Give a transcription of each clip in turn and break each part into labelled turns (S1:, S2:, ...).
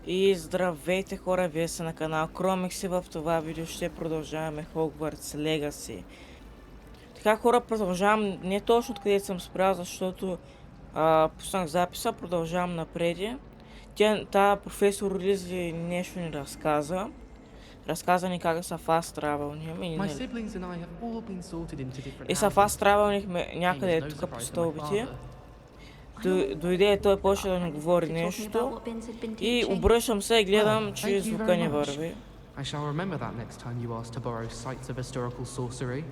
S1: И здравейте хора, вие са на канал Kromix и в това видео ще продължаваме Hogwarts Legacy. Така хора, продължавам не точно откъде съм спрял, защото пуснах записа, продължавам напреди. Тая професор Лизли нещо ни разказа. Разказа ни как са фаст травълнихме. И са фаст травълнихме някъде тук по стълбите. Дойде той почва да ни говори нещо и обръщам се и гледам, че звука не върви.
S2: I shall remember that next time you ask to borrow sites of historical sorcery.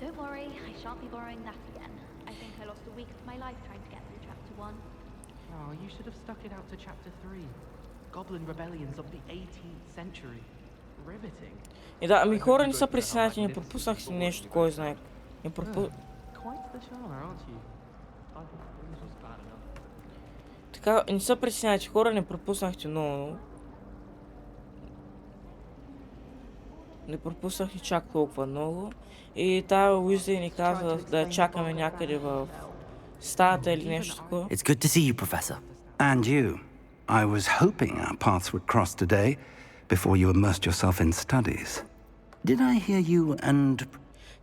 S3: Don't worry, I shan't be borrowing that again. I think I lost a week of my life trying to get through chapter 1.
S2: Oh, you should have stuck it out to chapter 3. Goblin rebellions of the 18th century. Riveting.
S1: И да, ами хора не са притеснати, не пропуснах си нещо, кой знае.
S2: Quite the charmer, aren't you?
S1: Така, не са притеснати хора, не пропуснахте много. Не пропуснах и чак толкова много. И тая Уизли ни каза да чакаме някъде в стаята или нещо такова.
S4: It's good to see you, Professor.
S5: And you. I was hoping our paths would cross today before you immersed yourself in studies. Did I hear you and...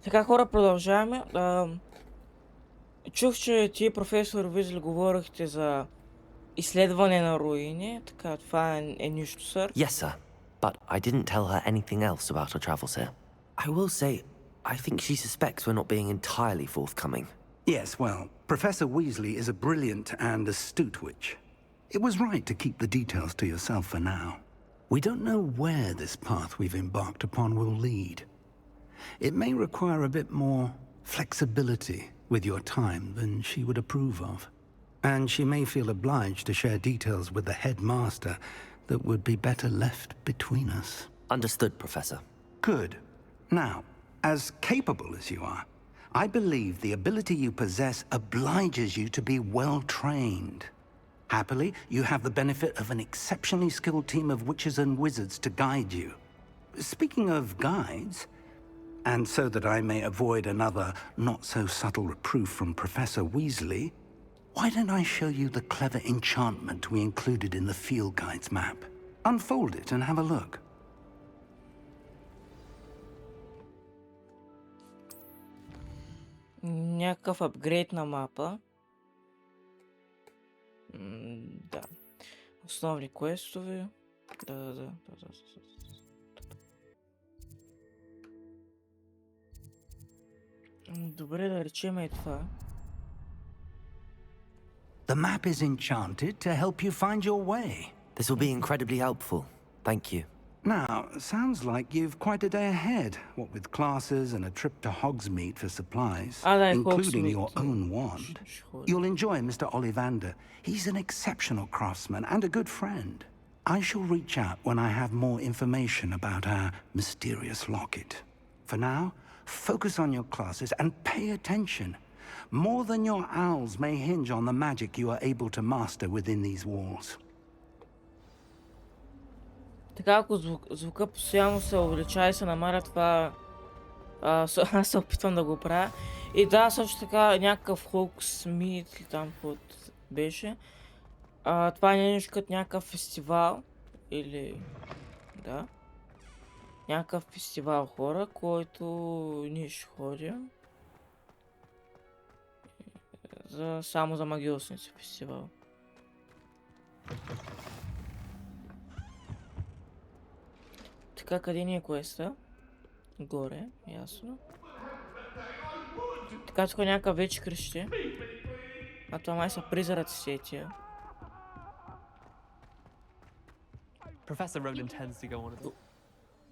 S1: Така хора, продължаваме. Чух, че ти, професор Уизли, говорихте за изследване на руини. Така, това е нищо, сър.
S4: Yes, sir. But I didn't tell her anything else about our travels here. I will say, I think she suspects we're not being entirely forthcoming.
S5: Yes, well, Professor Weasley is a brilliant and astute witch. It was right to keep the details to yourself for now. We don't know where this path we've embarked upon will lead. It may require a bit more flexibility with your time than she would approve of. And she may feel obliged to share details with the headmaster that would be better left between us.
S4: Understood, Professor.
S5: Good. Now, as capable as you are, I believe the ability you possess obliges you to be well trained. Happily, you have the benefit of an exceptionally skilled team of witches and wizards to guide you. Speaking of guides, and so that I may avoid another not-so-subtle reproof from Professor Weasley, why don't I show you the clever enchantment we included in the field guide's map? Unfold it and have a look.
S1: Някакъв апгрейд на мапа. Да. Основни квестове. Да. Добре, да речем и това.
S5: The map is enchanted to help you find your way.
S4: This will be incredibly helpful. Thank you.
S5: Now, sounds like you've quite a day ahead, what with classes and a trip to Hogsmeade for supplies, including your own wand. You'll enjoy Mr. Ollivander. He's an exceptional craftsman and a good friend. I shall reach out when I have more information about our mysterious locket. For now, focus on your classes and pay attention. More than your owls may hinge on the magic you are able to master within these walls.
S1: Така, ако звука постоянно се увеличава и се намаля, това аз се опитвам да го правя. И да, също така някакъв Hogsmeade или там каквото беше. Това е нещо като някакъв фестивал. Или... да. Някакъв фестивал хора, който ние ще ходим. Само за магьосници фестивал. Така, къде ни е квеста? Горе, ясно. Така, тук някакъв вече крещи. А това май са призраците тия.
S6: Professor Rowan intends to go on it.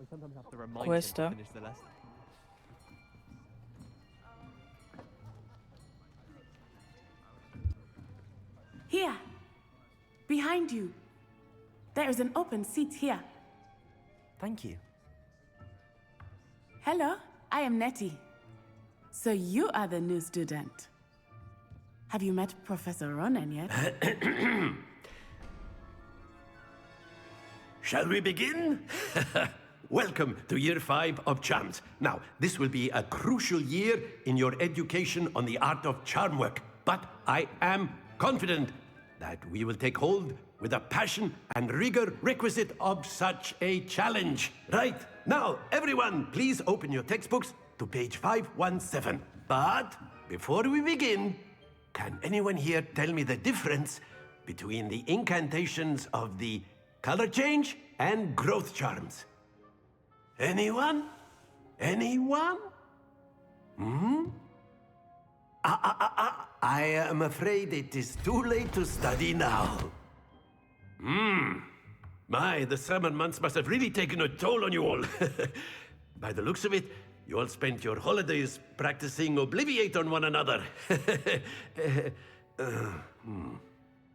S6: We sometimes have to remind him to
S1: Questa.
S6: finish the lesson.
S7: Here, behind you. There is an open seat here.
S4: Thank you.
S7: Hello, I am Nettie. So you are the new student. Have you met Professor Ronan yet?
S8: Shall we begin? Welcome to Year 5 of Charms. Now, this will be a crucial year in your education on the art of charm work, but I am confident that we will take hold with the passion and rigor requisite of such a challenge. Right, now, everyone, please open your textbooks to page 517. But before we begin, can anyone here tell me the difference between the incantations of the color change and growth charms? Anyone? Anyone? I am afraid it is too late to study now. My, the summer months must have really taken a toll on you all. By the looks of it, you all spent your holidays practicing Obliviate on one another.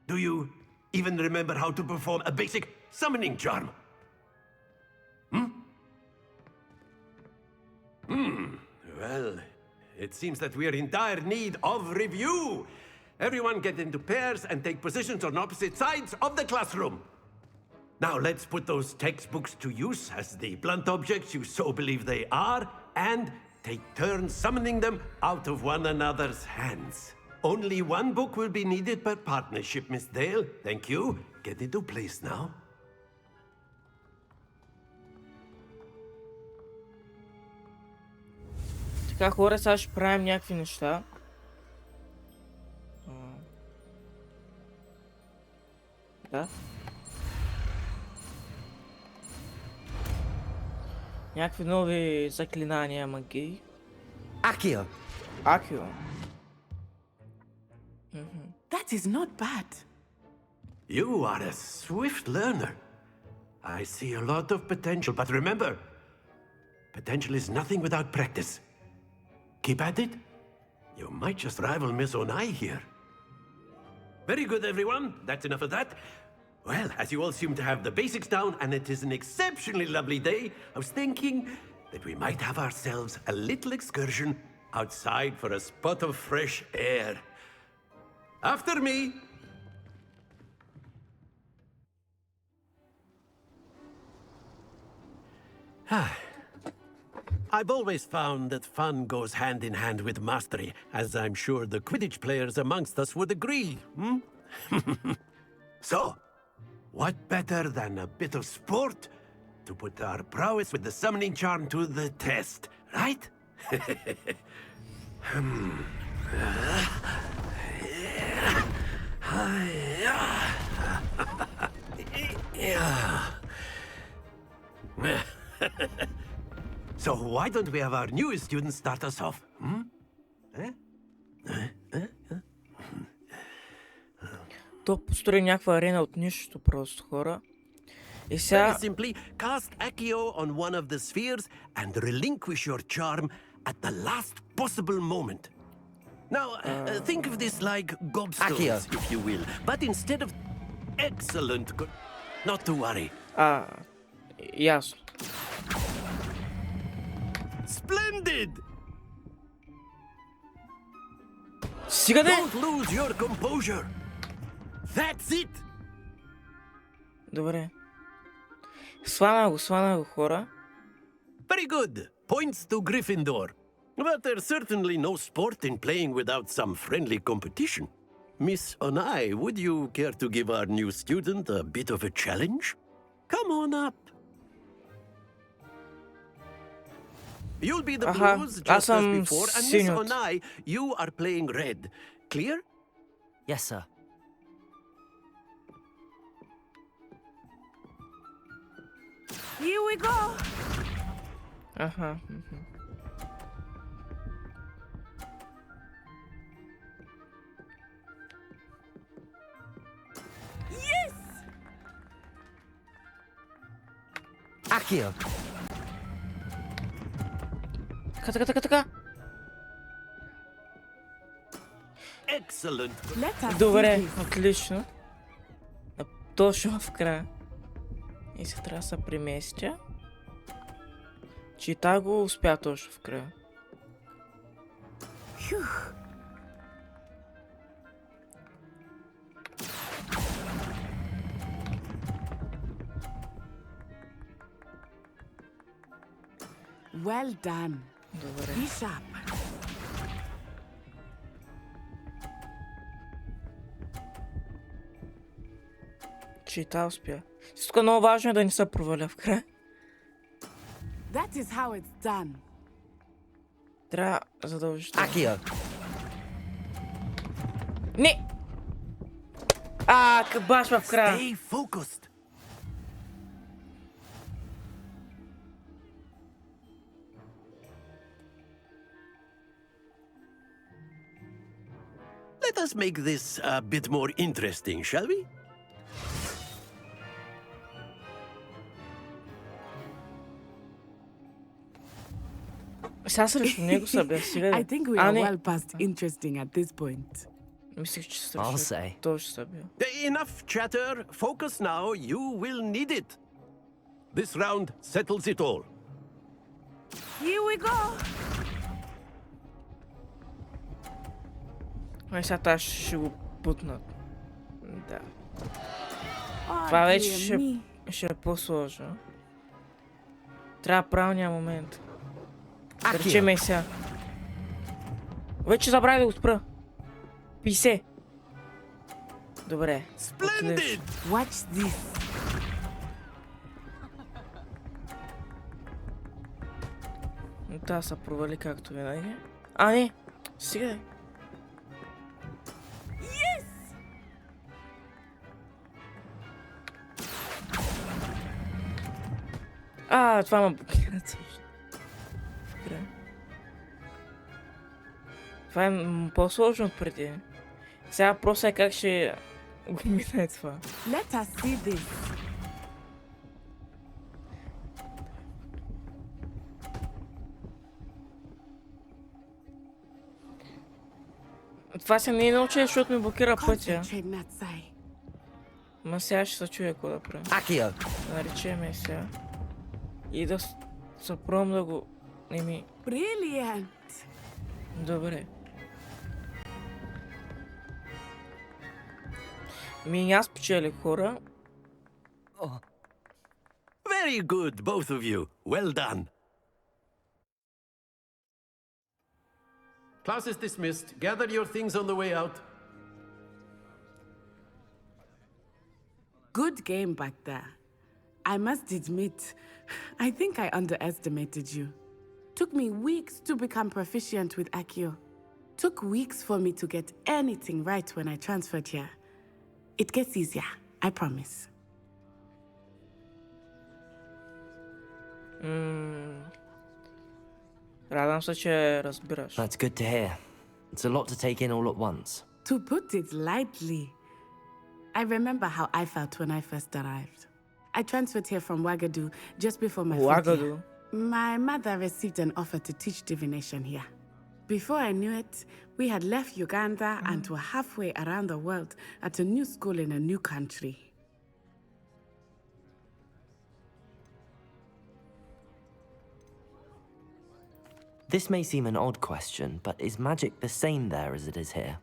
S8: Do you even remember how to perform a basic summoning charm? Well, it seems that we are in dire need of review. Everyone get into pairs and take positions on opposite sides of the classroom. Now let's put those textbooks to use as the blunt objects you so believe they are, and take turns summoning them out of one another's hands. Only one book will be needed per partnership, Miss Dale. Thank you. Get into place now.
S1: Така, хора, сега ще правим някакви неща. Да. Някакви нови заклинания, магии.
S4: Accio!
S1: Акио.
S7: That is not bad.
S8: You are a swift learner. I see a lot of potential, but remember, potential is nothing without practice. Keep at it. You might just rival Miss Onai here. Very good, everyone. That's enough of that. Well, as you all seem to have the basics down, and it is an exceptionally lovely day, I was thinking that we might have ourselves a little excursion outside for a spot of fresh air. After me. I've always found that fun goes hand in hand with mastery, as I'm sure the Quidditch players amongst us would agree. So, what better than a bit of sport to put our prowess with the summoning charm to the test, right? So why don't we have our newest student start us off?
S1: То построи някаква арена от нищото просто, хора. И
S8: Very
S1: сега...
S8: simply, cast Accio on one of the spheres and relinquish your charm at the last possible moment. Now, think of this like gobstones,
S4: Accio.
S8: if you will, but instead of... Excellent. Not to worry.
S1: Ясно.
S8: Splendid!
S1: Стига де!
S8: Don't lose your composure. That's it!
S1: Добре. Свана го, хора.
S8: Very good. Points to Gryffindor. But there's certainly no sport in playing without some friendly competition. Miss Onai, would you care to give our new student a bit of a challenge? Come on up. You'll be the blues just as before, and Miss Onai, you are playing red. Clear?
S4: Yes, sir.
S7: Here we go. Yes!
S4: Accio!
S1: Така.
S8: Excellent.
S7: Let us
S1: Добре,
S7: do this.
S1: отлично. Точно в края. И се трябва да се преместя. Чита го успя точно в края.
S7: Well done.
S1: Добре.
S7: Be sharp.
S1: че и та успя. Тук е много важно да не се проваля в края.
S7: That is how it's done.
S1: Трябва задължително.
S4: Accio!
S1: Не! Баш в края.
S8: Stay focused. Let us make this a bit more interesting, shall we?
S1: Сега срещу него са бе, сега.
S7: I think we are well past interesting at this point.
S1: Мислих, че
S4: I'll
S1: срещу
S4: say.
S1: той ще са бил.
S8: Enough chatter. Focus now. You will need it. This round settles it all.
S7: Here we go.
S1: Ай, сега тази ще го бутнат. Да.
S7: Oh,
S1: Това вече
S7: dear me.
S1: ще е по-сложно. Трябва правилния момент. Да речем и сега. Вече забрави да го спра. 50. Добре.
S8: Splendid!
S7: Watch this.
S1: Но тази са провали както винаги. А, не! Сега. Това ме блокира също. В края. Това е по-сложно от преди. Сега просто е как ще го мине това.
S7: Let us see this.
S1: Това се не е научи, защото ми блокира пътя.
S7: Concentrate, Natsai.
S1: Ма сега ще се чуя какво да правя.
S4: Accio!
S1: Да наречем сега. И да се пробвам да го...
S7: Brilliant.
S1: Добре. Аз печелих хора.
S8: Very good, both of you. Well done. Class is dismissed. Gather your things on the way out.
S7: Good game back there. I must admit, I think I underestimated you. Took me weeks to become proficient with Accio. Took weeks for me to get anything right when I transferred here. It gets easier, I promise.
S1: Радвам се, че разбираш.
S4: That's good to hear. It's a lot to take in all at once.
S7: To put it lightly, I remember how I felt when I first arrived. I transferred here from Wagadu just before my fourth year.
S1: Wagadu.
S7: My mother received an offer to teach divination here. Before I knew it, we had left Uganda and were halfway around the world at a new school in a new country.
S4: This may seem an odd question, but is magic the same there as it is here?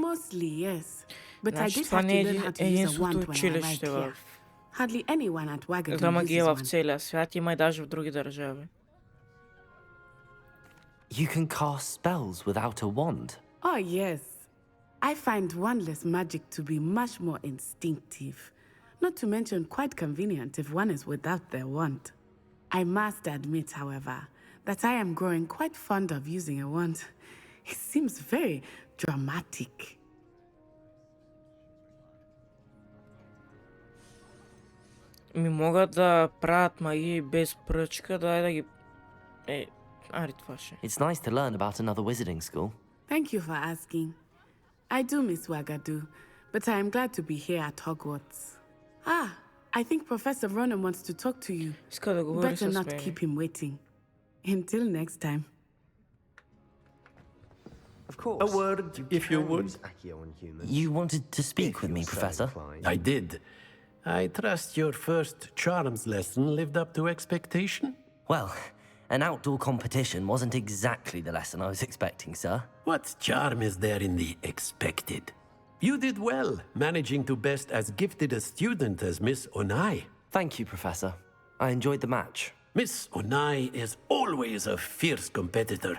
S7: Mostly, yes. But I
S1: Значи
S7: did
S1: това
S7: have
S1: не
S7: to
S1: е
S7: learn how to use a
S1: единственото
S7: wand when I arrived
S1: училище
S7: here.
S1: в
S7: Hardly anyone at Wagadu
S1: за магия
S7: uses
S1: в
S7: one.
S1: целия свят, има и даже в други държави.
S4: You can cast spells without a wand.
S7: Oh, yes. I find wandless magic to be much more instinctive. Not to mention quite convenient if one is without their wand. I must admit, however, that I am growing quite fond of using a wand. It seems very dramatic.
S1: Могат да правят магии без пръчка, да ги... това ще.
S4: It's nice to learn about another wizarding school.
S7: Thank you for asking. I do miss Wagadu, but I am glad to be here at Hogwarts. I think Professor Ronan wants to talk to you.
S1: Иска да говори
S7: Better
S1: с
S7: not
S1: мен.
S7: keep him waiting. Until next time.
S9: Of course.
S8: A word, if you would.
S4: You wanted to speak with me, Professor?
S8: I did. I trust your first charms lesson lived up to expectation?
S4: Well, an outdoor competition wasn't exactly the lesson I was expecting, sir.
S8: What charm is there in the expected? You did well, managing to best as gifted a student as Miss Onai.
S4: Thank you, Professor. I enjoyed the match.
S8: Miss Onai is always a fierce competitor,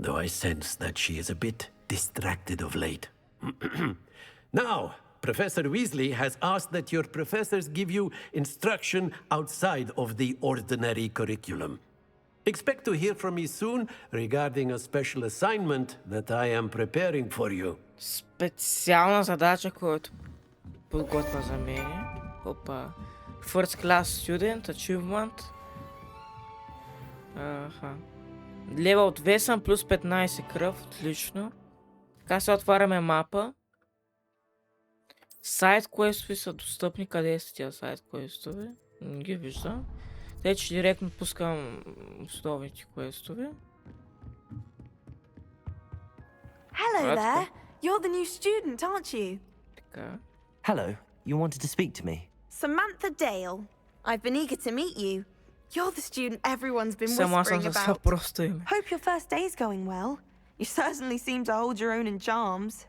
S8: though I sense that she is a bit distracted of late. Now, Professor Weasley has asked that your professors give you instruction outside of the ordinary curriculum. Expect to hear from me soon regarding a special assignment that I am preparing for you.
S1: Специална задача, която подготвя за мен. Опа. First class student, achievement. Аха. Левел 2 съм, плюс 15 кръв, отлично. Така се отваряме мапа. Сайт квестове са достъпни. Къде са тия сайт квестове? Не ги виждам. Тъй, че директно пускам основните квестове.
S9: Hello there. You're the new student, aren't you?
S1: Така.
S4: Hello, you wanted to speak to me?
S9: Samantha Dale. I've been eager to meet you. You're the student everyone's been
S1: Сама съм
S9: whispering
S1: за това
S9: about.
S1: просто име.
S9: Hope your first day's going well. You certainly seem to hold your own in charms.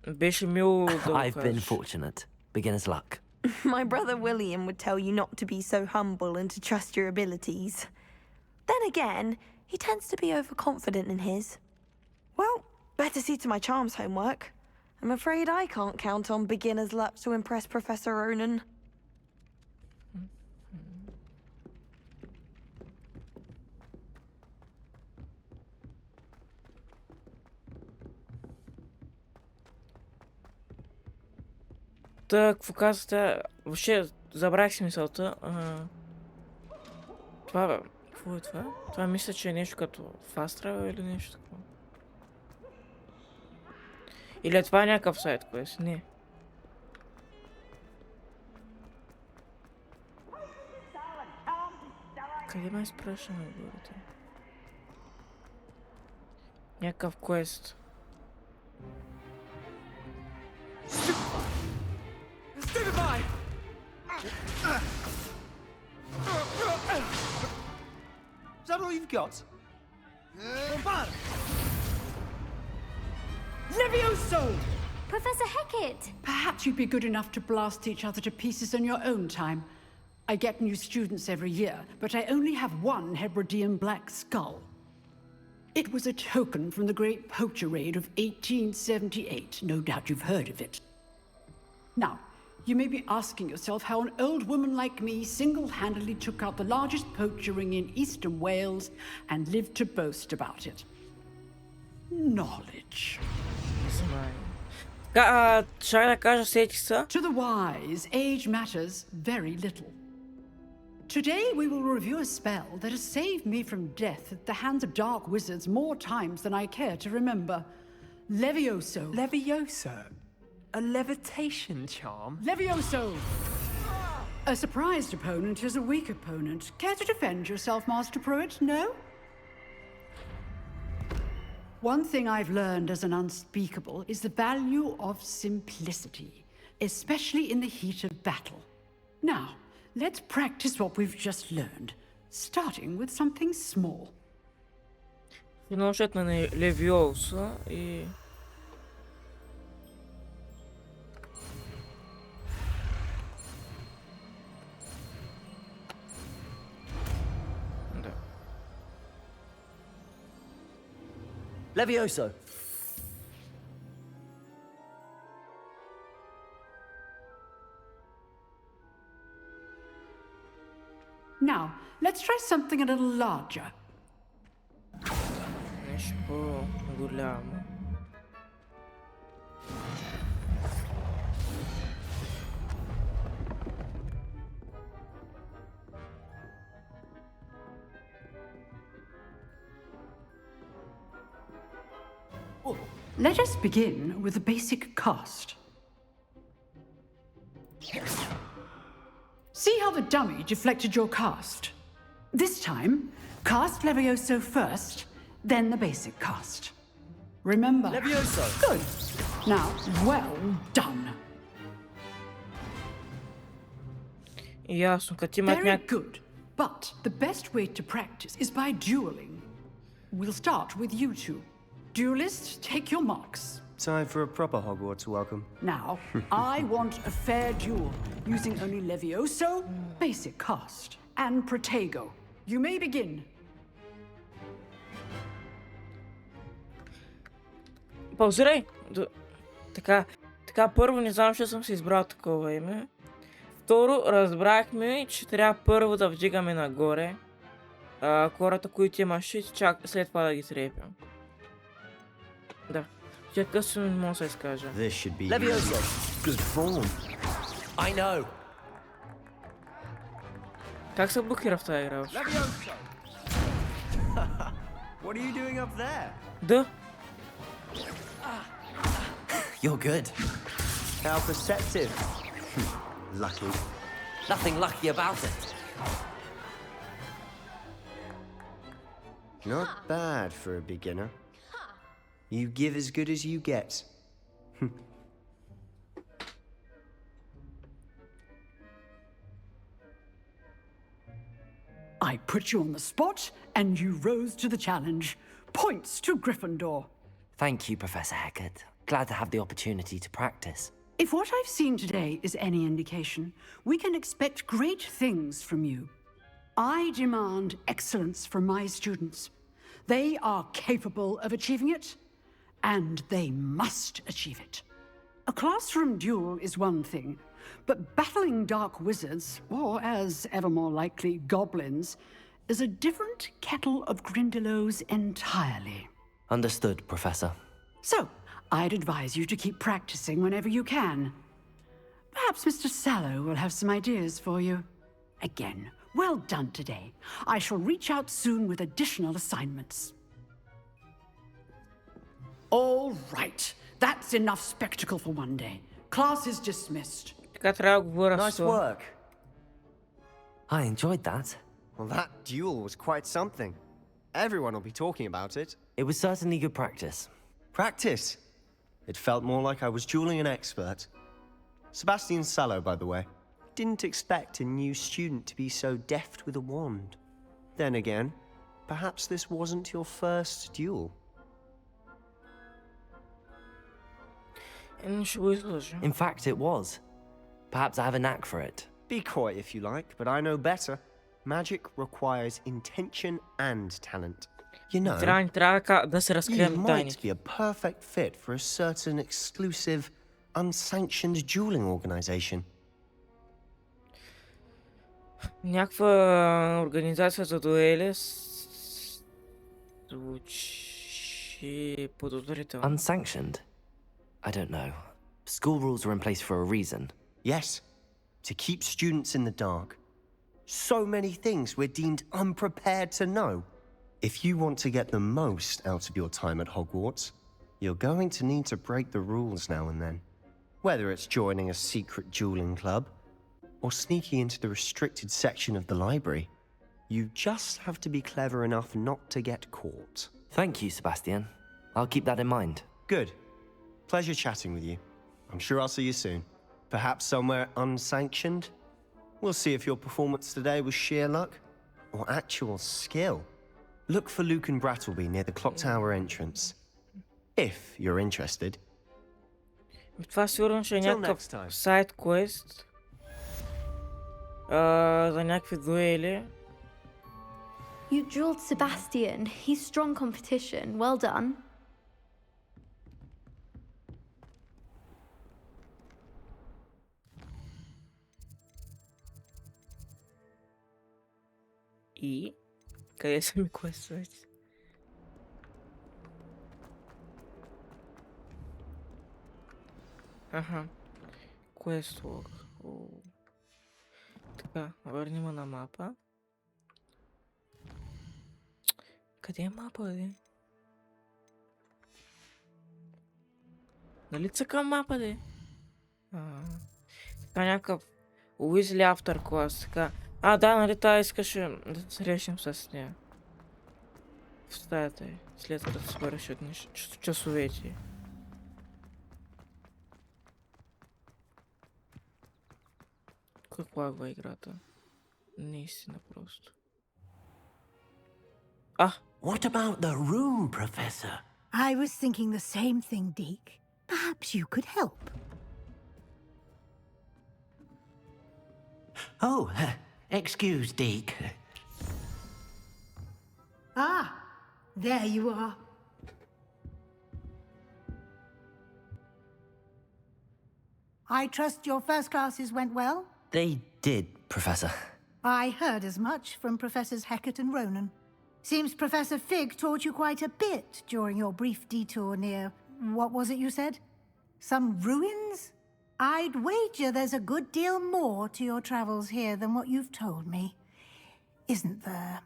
S1: Беше мило да го
S4: I've been
S1: кажеш.
S4: fortunate. Beginner's luck.
S9: My brother William would tell you not to be so humble and to trust your abilities. Then again, he tends to be overconfident in his. Well, better see to my charms homework. I'm afraid I can't count on beginner's luck to impress Professor Ronan.
S1: Та, какво казвате? Въобще, забравих си мисълта. Това, какво е това? Това мисля, че е нещо като Fast Travel или нещо такова. Или е това някакъв сайт, квест? Не. Къде ме изпращаме, бъдете? Някакъв квест.
S10: Stupefy! Is that all you've got? Bombard!
S11: Levioso!
S3: Professor Hecat!
S11: Perhaps you'd be good enough to blast each other to pieces in your own time. I get new students every year, but I only have one Hebridean black skull. It was a token from the Great Poacher Raid of 1878. No doubt you've heard of it. Now, you may be asking yourself how an old woman like me single-handedly took out the largest poacher ring in eastern Wales and lived to boast about it. Knowledge.
S1: Чакай да кажа, сетих се.
S11: To the wise, age matters very little. Today we will review a spell that has saved me from death at the hands of dark wizards more times than I care to remember. Levioso.
S6: Levioso? A levitation charm?
S11: Levioso! A surprised opponent is a weak opponent. Care to defend yourself, Master Pruitt? No? One thing I've learned as an unspeakable is the value of simplicity, especially in the heat of battle. Now, let's practice what we've just learned, starting with something small.
S1: Финошът на Левиоса и...
S4: Levioso!
S11: Now, let's try something a little larger.
S1: Нещо по-голямо.
S11: Let us begin with the basic cast. See how the dummy deflected your cast? This time, cast Levioso first, then the basic cast. Remember?
S4: Levioso!
S11: Good. Now, well done.
S1: Ясно, като имат
S11: Very good. But the best way to practice is by dueling. We'll start with you two. Duelists, take your marks.
S10: Time for a proper Hogwarts welcome.
S11: Now, I want a fair duel, using only Levioso, basic cast, and Protego. You may begin.
S1: Паузирай! Така, първо не знам, че съм си избрал такова име. Второ, разбрахме, че трябва първо да вдигаме нагоре хората, които имаш и чак след това да ги трепям. Да. Тя късно не мога да се изкажа.
S10: This should be
S4: Levioso! Good form. I know.
S1: Как се блокира в тази игра?
S10: Levioso! What are you doing up there?
S1: Да.
S4: You're good.
S10: How perceptive. Lucky.
S4: Nothing lucky about it.
S10: Not bad for a beginner. You give as good as you get.
S11: I put you on the spot, and you rose to the challenge. Points to Gryffindor.
S4: Thank you, Professor Hecat. Glad to have the opportunity to practice.
S11: If what I've seen today is any indication, we can expect great things from you. I demand excellence from my students. They are capable of achieving it, and they must achieve it. A classroom duel is one thing, but battling dark wizards, or as ever more likely, goblins, is a different kettle of Grindylows entirely.
S4: Understood, Professor.
S11: So, I'd advise you to keep practicing whenever you can. Perhaps Mr. Sallow will have some ideas for you. Again, well done today. I shall reach out soon with additional assignments. All right. That's enough spectacle for one day. Class is dismissed.
S1: Така трябва да говоря
S10: Nice
S1: с...
S10: work.
S4: I enjoyed that.
S10: Well, that duel was quite something. Everyone will be talking about it.
S4: It was certainly good practice.
S10: Practice. It felt more like I was dueling an expert. Sebastian Sallow, by the way. Didn't expect a new student to be so deft with a wand. Then again, perhaps this wasn't your first duel.
S1: Ще го изложа.
S4: In fact, it was. Perhaps I have a knack for it.
S10: Be coy if you like, but I know better. Magic requires intention and talent. You know,
S1: Трябва да се
S10: you
S1: разкрием тайни.
S10: might be a perfect fit for a certain exclusive, unsanctioned dueling organization.
S1: Някаква организация за дуели звучи подозрително.
S4: Unsanctioned? I don't know. School rules are in place for a reason.
S10: Yes, to keep students in the dark. So many things we're deemed unprepared to know. If you want to get the most out of your time at Hogwarts, you're going to need to break the rules now and then. Whether it's joining a secret dueling club, or sneaking into the restricted section of the library, you just have to be clever enough not to get caught.
S4: Thank you, Sebastian. I'll keep that in mind.
S10: Good. Pleasure chatting with you. I'm sure I'll see you soon. Perhaps somewhere unsanctioned? We'll see if your performance today was sheer luck or actual skill. Look for Luke and Brattleby near the clock tower entrance. If you're interested.
S1: Това сигурно ще е
S10: Till
S1: някакъв
S10: next time.
S1: сайд квест. За някакви дуели.
S3: You dueled Sebastian. He's strong competition. Well done.
S1: И? Къде са ми квестовете? Аха. Квестлог. Така, върнем на мапа. Къде е мапа, бе? Нали цъкам мапа, де? Така някакъв Уизли автор клас, така. Да, нали тази искаше да се решим с нея. В стаята е, след като се свършат часовете. Как лагва играта? Наистина просто.
S8: What about the room, Professor?
S12: I was thinking the same thing, Deke. Perhaps you could help.
S8: Oh, excuse, Deke.
S12: Ah, there you are. I trust your first classes went well?
S4: They did, Professor.
S12: I heard as much from Professors Hecat and Ronan. Seems Professor Fig taught you quite a bit during your brief detour near... what was it you said? Some ruins? I'd wager there's a good deal more to your travels here than what you've told me. Isn't there?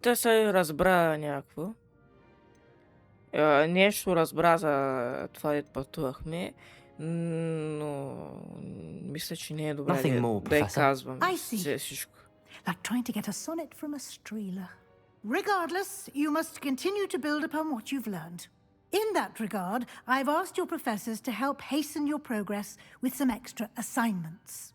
S1: Те се разбра някакво. Нещо разбра за това, дето пътувахме, но мисля, че не е добре
S4: Nothing more,
S1: да я
S4: Professor.
S1: казвам
S12: I see.
S1: всичко.
S12: Like trying to get a sonnet from a streeler. Regardless, you must continue to build upon what you've learned. In that regard, I've asked your professors to help hasten your progress with some extra assignments.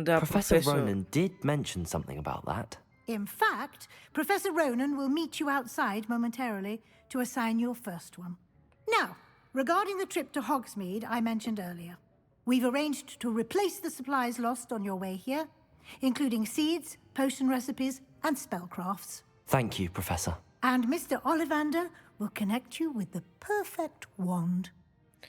S1: Да,
S4: Professor Ronan did mention something about that.
S12: In fact, Professor Ronan will meet you outside momentarily to assign your first one. Now, regarding the trip to Hogsmeade I mentioned earlier, we've arranged to replace the supplies lost on your way here, including seeds, potion recipes, and spellcrafts.
S4: Thank you, Professor.
S12: And Mr. Ollivander will connect you with the perfect wand.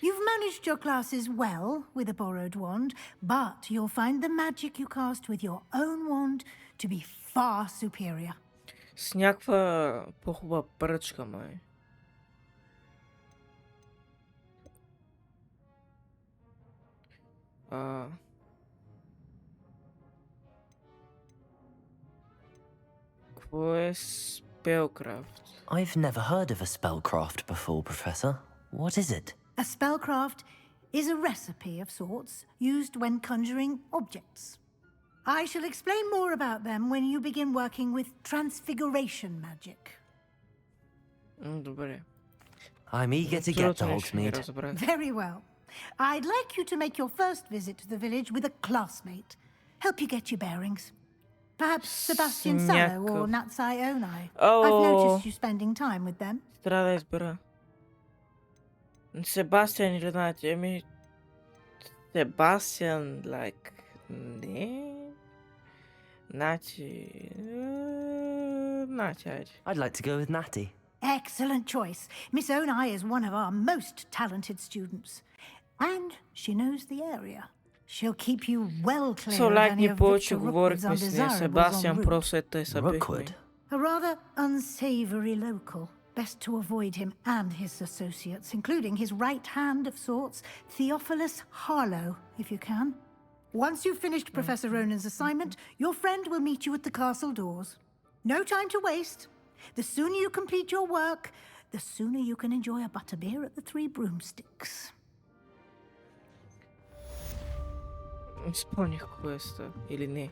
S12: You've managed your classes well with a borrowed wand, but you'll find the magic you cast with your own wand to be far superior.
S1: С някаква по-хубава пръчка, май. Какво е spellcraft?
S4: I've never heard of a spellcraft before, Professor. What is it?
S12: A spellcraft is a recipe of sorts used when conjuring objects. I shall explain more about them when you begin working with transfiguration magic.
S1: Добре.
S4: I'm eager to get to Hogsmeade.
S12: Very well. I'd like you to make your first visit to the village with a classmate. Help you get your bearings. Perhaps Sebastian Sallow or Natsai Onai. I've noticed you spending time with them.
S1: Трябва да избера. Себастиан или Нати? Ами... Себастиан, like... Не... Нати... Нати, айде.
S4: I'd like to go with Natty.
S12: Excellent choice. Miss Onai is one of our most talented students. And she knows the area. She'll keep you well clear of any of Victor Rookwood's undesirables en route.
S4: Rookwood?
S12: A rather unsavory local. Best to avoid him and his associates, including his right hand of sorts, Theophilus Harlow, if you can. Once you've finished Professor Ronan's assignment, your friend will meet you at the castle doors. No time to waste. The sooner you complete your work, the sooner you can enjoy a butterbeer at the Three Broomsticks.
S1: Изпълних квеста, или не?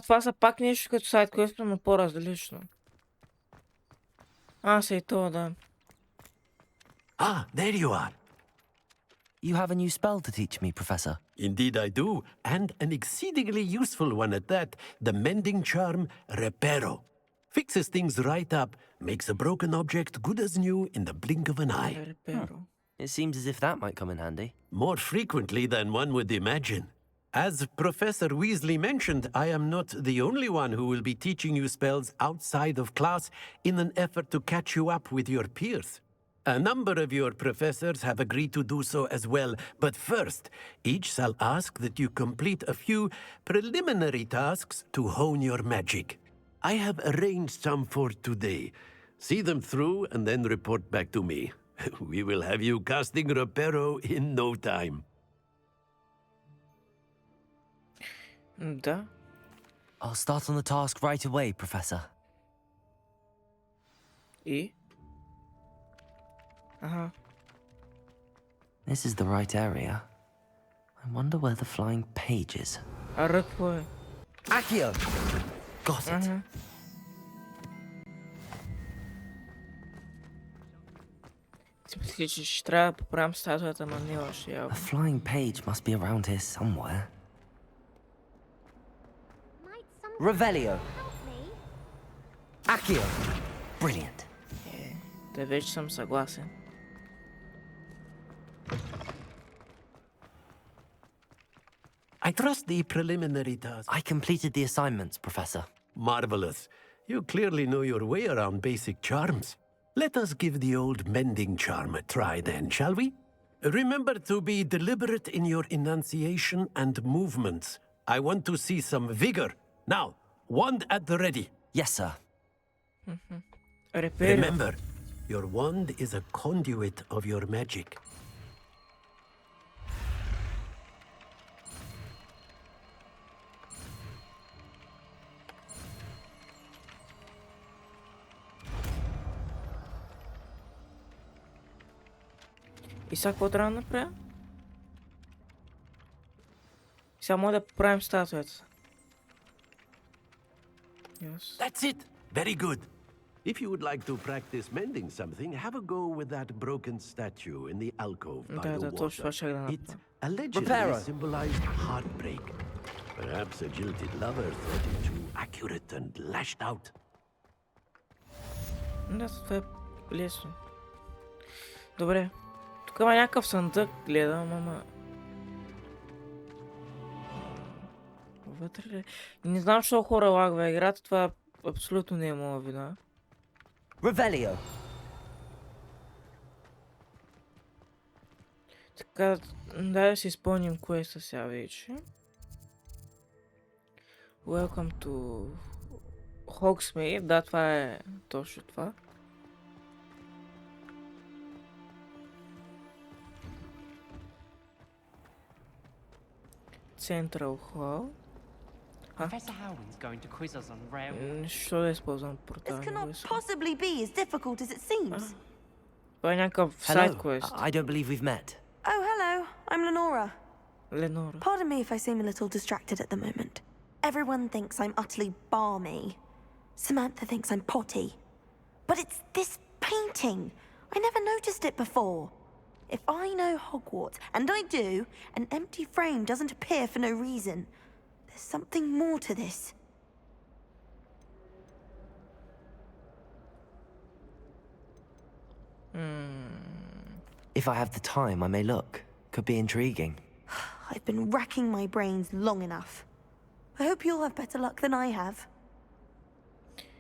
S1: Това са пак нещо като сайт квеста, но по-различно. Са и то, да.
S8: Ah, there you are.
S4: You have a new spell to teach me, Professor.
S8: Indeed I do, and an exceedingly useful one at that. The mending charm, Reparo. Fixes things right up, makes a broken object good as new in the blink of an eye.
S1: Reparo.
S4: It seems as if that might come in handy.
S8: More frequently than one would imagine. As Professor Weasley mentioned, I am not the only one who will be teaching you spells outside of class in an effort to catch you up with your peers. A number of your professors have agreed to do so as well, but first, each shall ask that you complete a few preliminary tasks to hone your magic. I have arranged some for today. See them through and then report back to me. We will have you casting Reparo in no time.
S1: Да.
S4: I'll start on the task right away, Professor.
S1: И?
S4: This is the right area. I wonder where the flying page is.
S1: Какво е?
S4: Accio! Got it.
S1: Си мисли, че ще трябва да поправим статуята, но не още
S4: A
S1: явно.
S4: flying page must be around here somewhere. Revelio! Accio! Brilliant.
S1: Да, вече съм съгласен.
S8: I trust the preliminary task.
S4: I completed the assignments, Professor.
S8: Marvelous. You clearly know your way around basic charms. Let us give the old mending charm a try then, shall we? Remember to be deliberate in your enunciation and movements. I want to see some vigor. Now, wand at the ready.
S4: Yes, sir.
S8: Remember, your wand is a conduit of your magic.
S1: И сега какво трябва да направя? Сега може да поправим статуята. Yes.
S8: That's it. Very good. If you would like to practice mending something, have a go with that broken statue in the alcove by the water. It allegedly symbolized heartbreak. Perhaps a jilted lover thought it too accurate and lashed out.
S1: Да, това е лесно. Добре. Тук има някакъв съндък, гледам, ама... Вътре ли? Не знам, защо хора лагва играта, това абсолютно не е моя вина.
S4: Revelio.
S1: Така, дай да си изпълним квеста сега вече. Welcome to Hogsmeade. Да, това е точно това. Central Hall.
S6: Professor Howden's going to quiz us on railway.
S1: Що да използвам портал?
S9: This cannot possibly be as difficult as it seems.
S1: Това е някакъв сайд квест.
S4: I don't believe we've met.
S9: Oh, hello. I'm Lenora.
S1: Lenora.
S9: Pardon me if I seem a little distracted at the moment. Everyone thinks I'm utterly balmy. Samantha thinks I'm potty. But it's this painting. I never noticed it before. If I know Hogwarts, and I do, an empty frame doesn't appear for no reason. There's something more to this.
S4: If I have the time, I may look. Could be intriguing.
S9: I've been racking my brains long enough. I hope you'll have better luck than I have.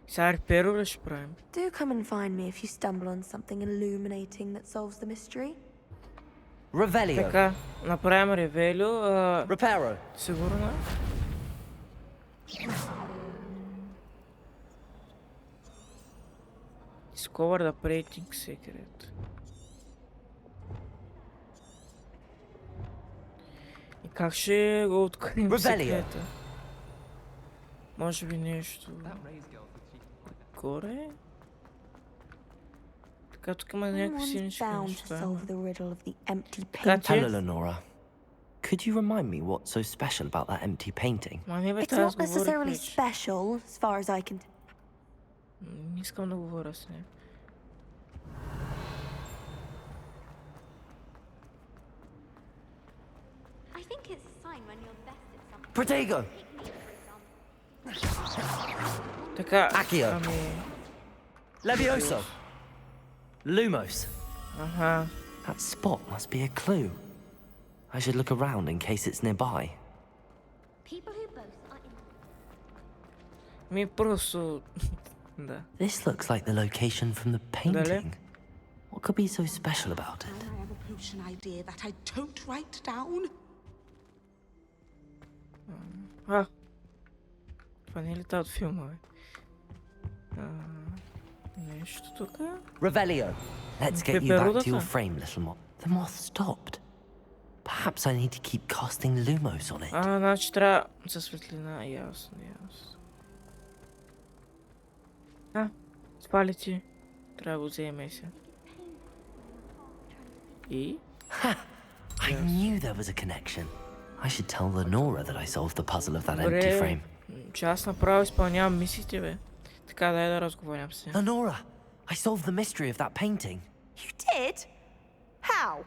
S1: Сега реперо ли ще правим?
S9: Do come and find me if you stumble on something illuminating that solves the mystery.
S4: Revelio.
S1: Така, направим ревелио.
S4: Reparo.
S1: Сигурно. Discover the painting secret. И как ще го открием секрета? Може би нещо... Горе? Така, тук има някакви синички неща.
S4: Hello, Lenora. Could you remind me what's so special about that empty painting?
S9: It's not necessarily special, as far as I can...
S1: Не искам да говоря с нея.
S3: I think it's a sign when you're best at something.
S4: Protego!
S1: Така,
S4: Accio.
S1: ами...
S4: Levioso. Lumos.
S1: Аха.
S4: That spot must be a clue. I should look around in case it's nearby.
S3: People who boast are in...
S1: Ми просто... Да.
S4: This looks like the location from the painting. What could be so special about it?
S13: I have a potion idea that I don't write down.
S1: А! Това не е ли та от филма, бе? Нещо тук?
S4: Revelio. Let's get you back to your frame, little moth. The moth stopped. Perhaps I need to keep casting Lumos on it.
S1: Значи трябва със светлина. Ясно, ясно. Спали ти. Трябва да го вземе сега. И?
S4: I knew there was a connection. I should tell Lenora that I solved the puzzle of that empty frame.
S1: Че аз направо изпълнявам мисиите, бе. Така, дай да разговарям с нея.
S4: Lenora, I solved the mystery of that painting.
S9: You did? How?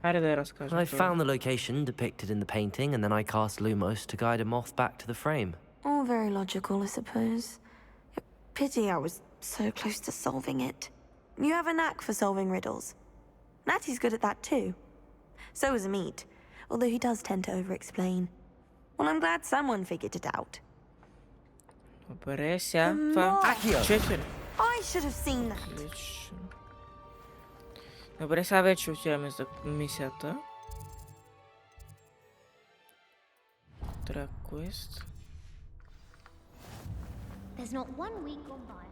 S1: Хайде да я разкажем.
S4: I found the location depicted in the painting, and then I cast Lumos to guide a moth back to the frame.
S9: All very logical, I suppose. Pity I was so close to solving it. You have a knack for solving riddles. Natty's good at that too. So is Amit, although he does tend to over-explain. Well, I'm glad someone figured it out.
S1: Добре, сега това 4.
S9: I should have seen that.
S1: Отлично. Добре, сега вече отиваме за мисията. Track quest.
S3: There's not one week gone by.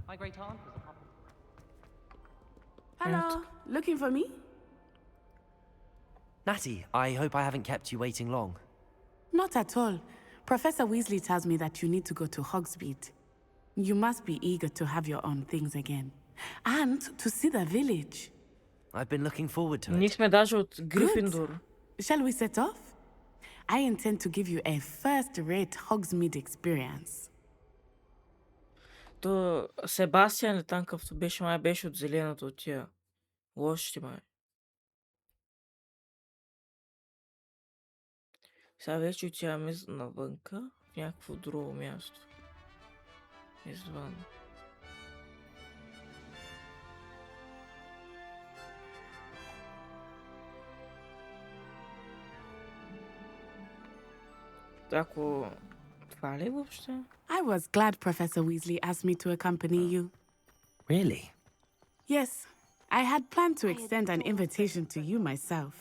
S2: My great aunt was a pop.
S7: Hello, looking for me?
S4: Natty, I hope I haven't kept you waiting long.
S7: Not at all. Professor Weasley tells me that you need to go to Hogsmeade. You must be eager to have your own things again. And to see the village.
S4: I've been looking forward to
S1: Ние
S4: it.
S1: сме даже от Грифиндор.
S7: Shall we set off? I intend to give you a first-rate Hogsmeade experience.
S1: То Себастиян ли там какъвто беше, май беше от зеленото от тия лошите май. Сега вече отиваме навънка в някакво друго място. Извън. Ако това ли въобще?
S7: I was glad Professor Weasley asked me to accompany you.
S4: Really?
S7: Yes, I had planned to extend an invitation to you myself.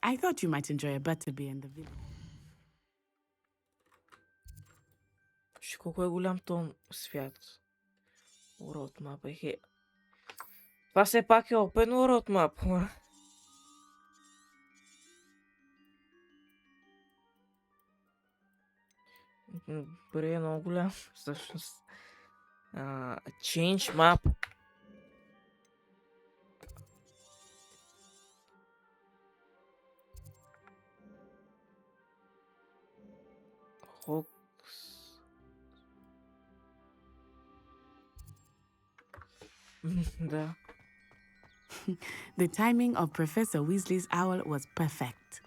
S7: I thought you might enjoy a butterby in the village.
S1: Ще колко е голям този свят. Урок мапа е. Това все пак е опен урок мапа. Добре, е много голям. Всъщност. Change map. Да.
S7: The timing of Professor Weasley's owl was perfect.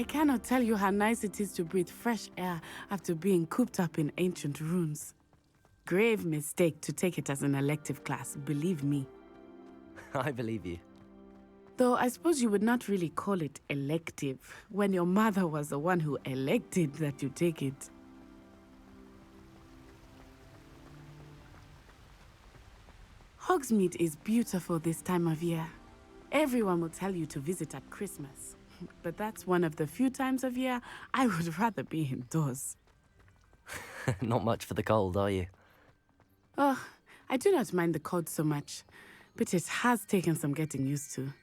S7: I cannot tell you how nice it is to breathe fresh air after being cooped up in ancient ruins. Grave mistake to take it as an elective class, believe me.
S4: I believe you.
S7: Though I suppose you would not really call it elective when your mother was the one who elected that you take it. Hogsmeade is beautiful this time of year. Everyone will tell you to visit at Christmas. But that's one of the few times of year I would rather be indoors.
S4: Not much for the cold, are you?
S7: Oh, I do not mind the cold so much, but it has taken some getting used to.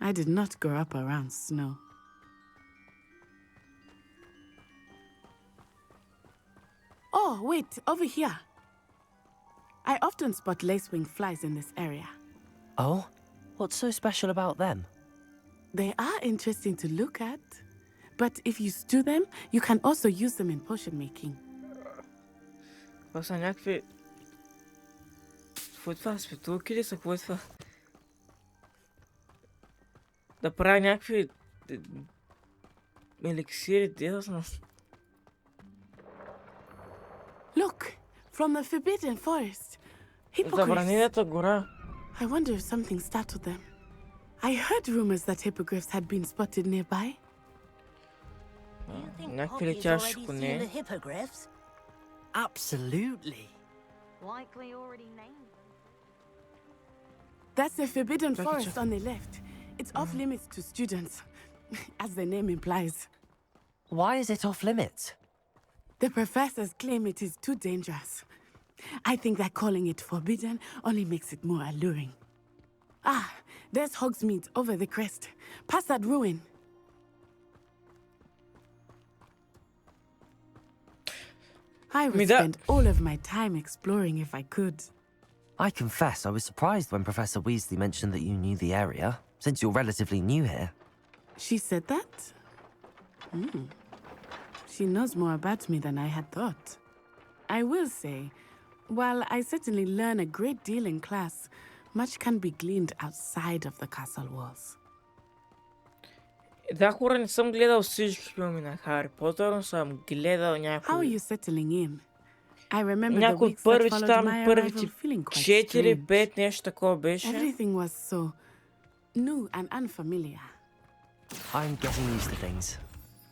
S7: I did not grow up around snow. Oh, wait, over here. I often spot lacewing flies in this area.
S4: Oh? What's so special about them?
S7: They are interesting to look at, but if you stew them, you can also use them in potion making.
S1: Това са някакви... Какво е това? Светулки ли са? Какво е това? Да правя някакви... еликсири, да знам.
S7: Look, from the forbidden forest. Hippogriffs.
S1: Забранената гора.
S7: I wonder if something startled them. I heard rumors that hippogriffs had been spotted nearby.
S1: Някакви летящи коне.
S12: Hippogriffs?
S10: Absolutely.
S3: Likely already named them.
S7: That's the forbidden forest on the left. It's off limits to students, as the name implies.
S4: Why is it off limits?
S7: The professors claim it is too dangerous. I think that calling it forbidden only makes it more alluring. Ah, there's Hogsmeade over the crest. Past that ruin. I would spend all of my time exploring if I could.
S4: I confess I was surprised when Professor Weasley mentioned that you knew the area, since you're relatively new here.
S7: She said that? She knows more about me than I had thought. I will say, while I certainly learn a great deal in class, much can be gleaned outside of the castle walls.
S1: Да, хора, не съм гледал всички филми на Хари Потър, но съм гледал
S7: How are
S1: някои.
S7: you settling in? I remember the
S1: Някои от
S7: weeks that
S1: първите
S7: followed
S1: там,
S7: my
S1: първите
S7: arrival feeling quite
S1: 4,
S7: strange.
S1: 5, нещо такова беше.
S7: Everything was so new and unfamiliar.
S4: I'm getting used to things.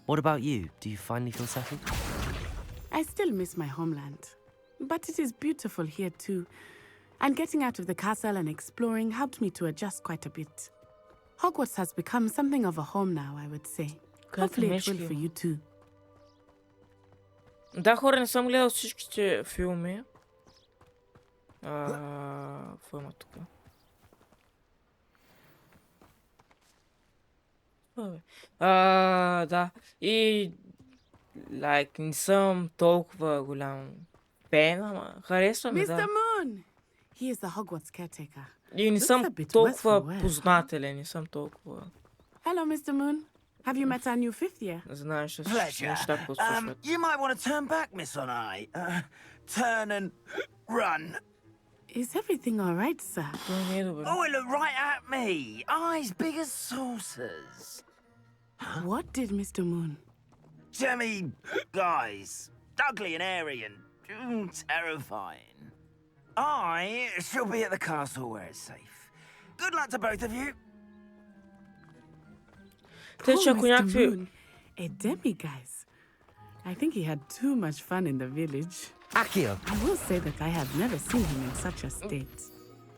S4: What about you? Do you finally feel settled?
S7: I still miss my homeland, but it is beautiful here too. And getting out of the castle and exploring helped me to adjust quite a bit. Hogwarts has become something of a home now, I would say. Hopefully it will for you too.
S1: Да, хора, не съм гледал всичките филми. Какво има тук? Да. И не съм толкова голям фен, ама харесва ми, да.
S7: Mr. Moon! He is the Hogwarts caretaker.
S1: И не съм толкова познателен, не съм толкова...
S7: Hello, Mr. Moon. Have you met our new fifth year?
S1: Знаеш с
S14: Pleasure.
S1: неща, какво случват.
S14: You might want to turn back, Miss Onai. Turn and run.
S7: Is everything all right, sir?
S14: Oh, it looked right at me. Eyes big as saucers.
S7: What did Mr. Moon?
S14: Jemmy guys. Ugly and airy and terrifying. I shall be at the castle where it's safe. Good luck to both of you.
S7: Poor Mr. Moon. A demi-guise. I think he had too much fun in the village.
S4: Accio!
S7: I will say that I have never seen him in such a state.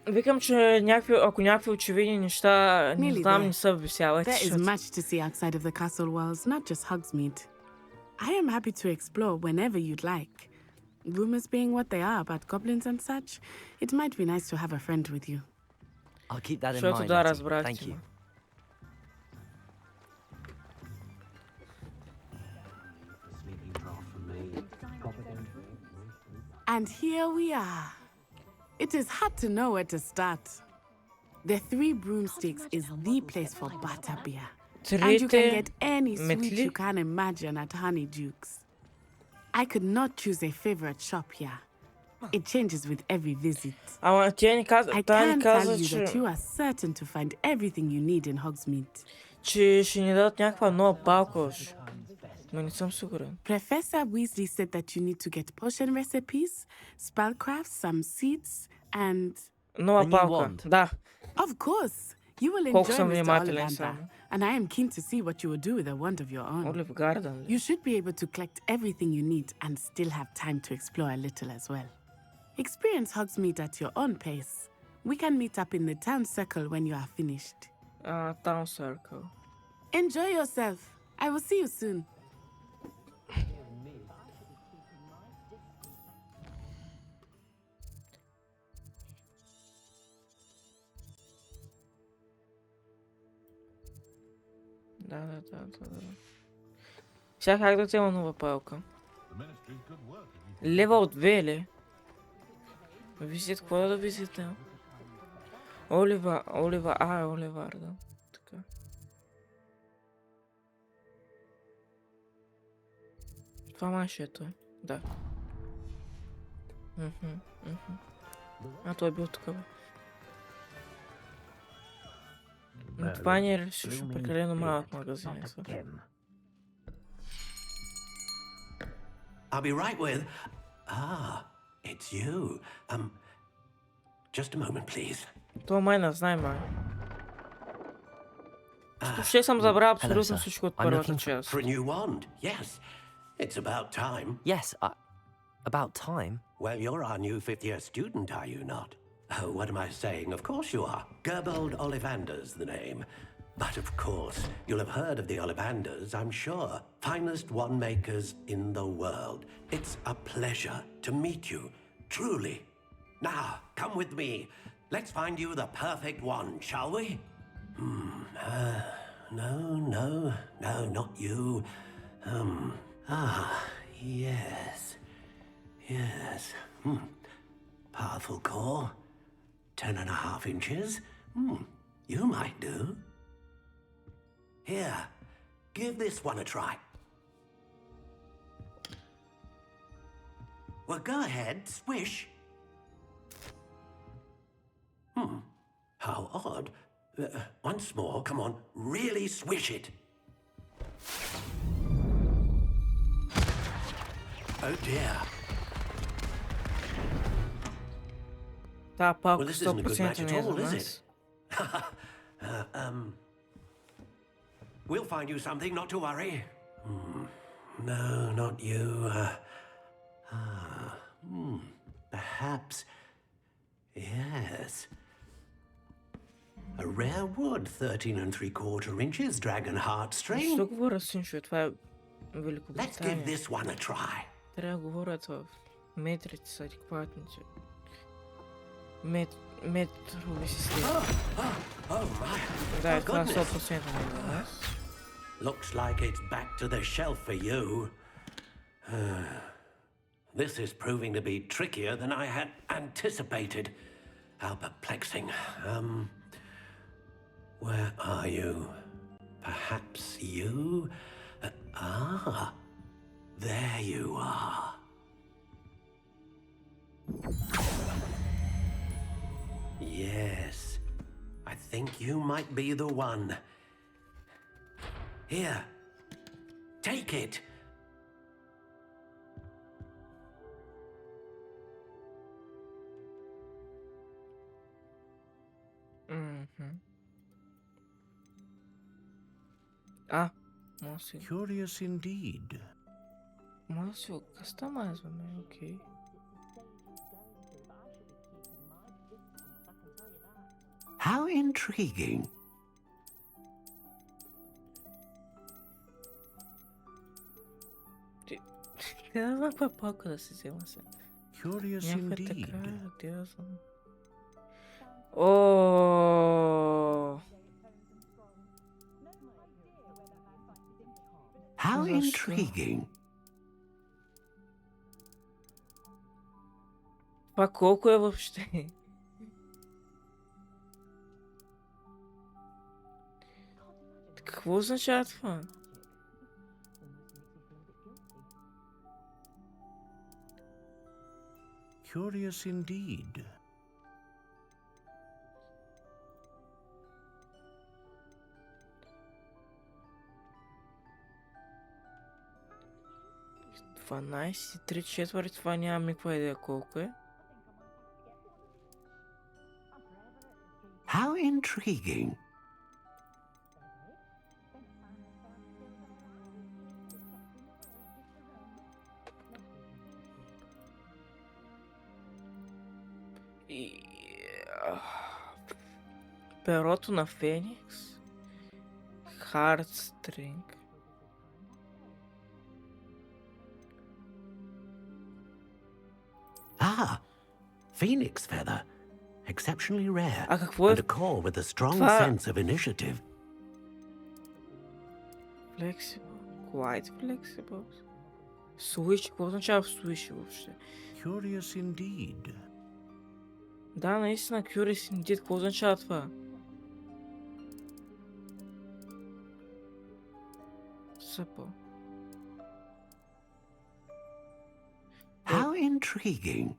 S1: Викам, че ако някакви очевидни неща не знам, не са висяват.
S7: There is much to see outside of the castle walls, not just Hogsmeade. I am happy to explore whenever you'd like. Rumors being what they are about goblins and such, it might be nice to have a friend with you.
S4: I'll keep that in
S1: Защото
S4: mind.
S1: да,
S4: Letty.
S1: разбрах
S4: Thank
S1: ти,
S4: you.
S1: ма.
S7: And here we are. It is hard to know where to start. The Three Broomsticks is the place for butterbeer. And you can get any sweet you can imagine at Honeyduke's. I could not choose a favorite shop here. It changes with every visit.
S1: Ама тя ни каза,
S7: I
S1: тя
S7: can
S1: ни
S7: tell
S1: каза,
S7: you that
S1: че,
S7: you are certain to find everything you need in Hogsmeade.
S1: че ще ни дадат някаква нова палка още. Но не съм сигурен.
S7: Professor Weasley said that you need to get potion recipes, spellcrafts, some seeds, and...
S1: Нова палка, да.
S7: Of course! You will
S1: Колко
S7: enjoy
S1: съм
S7: Mr.
S1: внимателен
S7: Ollivander,
S1: само.
S7: and I am keen to see what you will do with a wand of your own.
S1: Олив Гарден.
S7: You should be able to collect everything you need and still have time to explore a little as well. Experience Hogsmeade at your own pace. We can meet up in the town circle when you are finished.
S1: Town circle.
S7: Enjoy yourself. I will see you soon.
S1: Да. Сега как да взема нова палка? Левел 2 ли? Визит, какво да визита? Оливар, да. Така. Това май ще е той. Да. Той е бил тук, бе. Но това не е решил прекалено малък магазин.
S8: I'll be right with... it's you. Just a moment, please.
S1: Това май не знае, май. Ще съм забрал абсолютно всичко от първата част.
S8: For a new wand, yes. It's about time.
S4: Yes, about time?
S8: Well, you're our new fifth-year student, are you not? Oh, what am I saying? Of course you are. Gerbold Ollivander's the name. But of course, you'll have heard of the Ollivanders, I'm sure. Finest wand makers in the world. It's a pleasure to meet you, truly. Now, come with me. Let's find you the perfect wand, shall we? No, not you. Yes. Powerful core. 10.5 inches. You might do. Here, give this one a try. Well, go ahead, swish. How odd. Once more, come on, really swish it. Oh dear.
S1: Та палка
S8: Well, this isn't a good match
S1: 100%
S8: at
S1: не е за
S8: all, is
S1: нас.
S8: it? We'll find you something, not to worry. No, not you. Perhaps. Yes. A rare wood, 13 3/4 inches, dragon heartstring.
S1: Защо говоря синчо? Това е
S8: Let's give
S1: Великобритания.
S8: this one a try.
S1: Трябва да говорят в метрите са адекватните. Метрови системи.
S8: Oh my.
S1: Да,
S8: Oh,
S1: това е
S8: goodness.
S1: 100% не е за нас.
S8: Looks like it's back to the shelf for you. This is proving to be trickier than I had anticipated. How perplexing. Where are you? Perhaps you? There you are. Yes, I think you might be the one. Here, take it.
S1: Може да си...
S8: Curious indeed.
S1: Може да си го кастомайзваме, окей.
S8: How intriguing.
S1: Не знам каква палка да си взема сега.
S8: Curious
S1: Някаква
S8: indeed.
S1: така, къде да знам. О,
S8: How
S1: Защо?
S8: intriguing.
S1: това колко е въобще? Какво означава това?
S8: Curious indeed.
S1: Дванайсет и 3/4, това нямам никаква идея колко е.
S8: How intriguing.
S1: Перото на Феникс. Хартстринг.
S8: Phoenix feather. Exceptionally rare.
S1: А какво е?
S8: And a core with a strong
S1: Това-
S8: sense of initiative.
S1: Flexible. Quite flexible. Switch. Какво означава switch въобще?
S8: Curious indeed.
S1: Да, наистина, Curious Indeed. Какво означава това? Supple.
S8: How intriguing.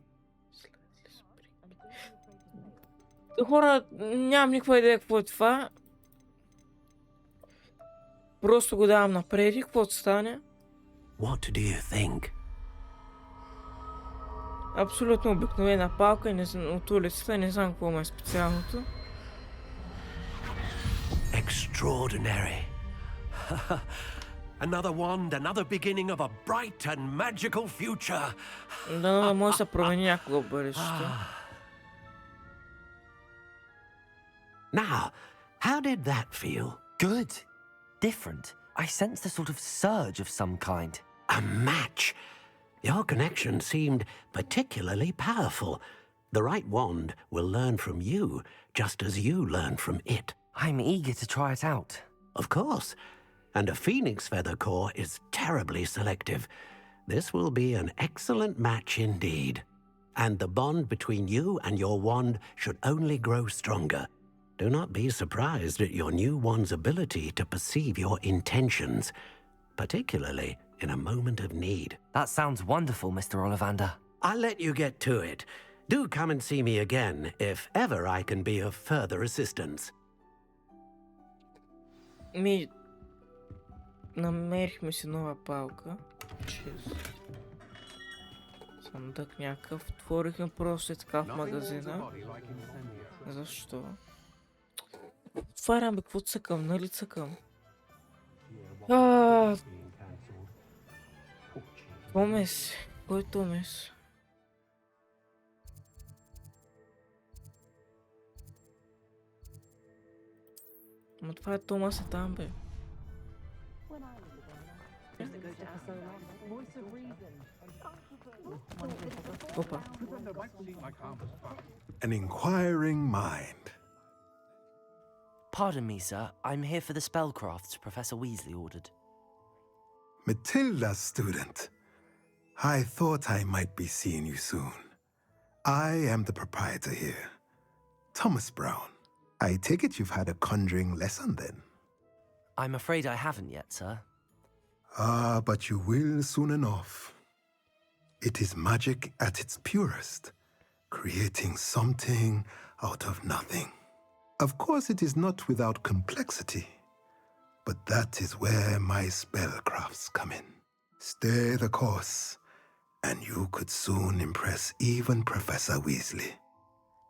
S1: Хора, нямам никаква идея какво е това. Просто го давам напред и каквото стане.
S8: What do you think?
S1: Абсолютно обикновена палка и не знам, от улицата, не знам какво му е специалното.
S8: Extraordinary. Another wand, another beginning of a bright and magical future.
S1: Да, може да се промени някога в бъдещето.
S8: Now, how did that feel?
S4: Good. Different. I sensed a sort of surge of some kind.
S8: A match. Your connection seemed particularly powerful. The right wand will learn from you, just as you learn from it.
S4: I'm eager to try it out.
S8: Of course. And a phoenix feather core is terribly selective. This will be an excellent match indeed. And the bond between you and your wand should only grow stronger. Do not be surprised at your new wand's ability to perceive your intentions, particularly in a moment of need.
S4: That sounds wonderful, Mr. Ollivander.
S8: I'll let you get to it. Do come and see me again if ever I can be of further assistance.
S1: Намерихме си нова палка. Съндък някакъв. Отворихме просто и така в магазина. Защо? Отварям бе, какво цъкам, нали цъкам? Томес. Кой Томес? Ама това е Томас е там бе. Опа.
S15: An inquiring mind.
S4: Pardon me, sir. I'm here for the spellcrafts Professor Weasley ordered.
S15: Matilda, student. I thought I might be seeing you soon. I am the proprietor here, Thomas Brown. I take it you've had a conjuring lesson then?
S4: I'm afraid I haven't yet, sir.
S15: Ah, but you will soon enough. It is magic at its purest, creating something out of nothing. Of course, it is not without complexity, but that is where my spellcrafts come in. Stay the course, and you could soon impress even Professor Weasley.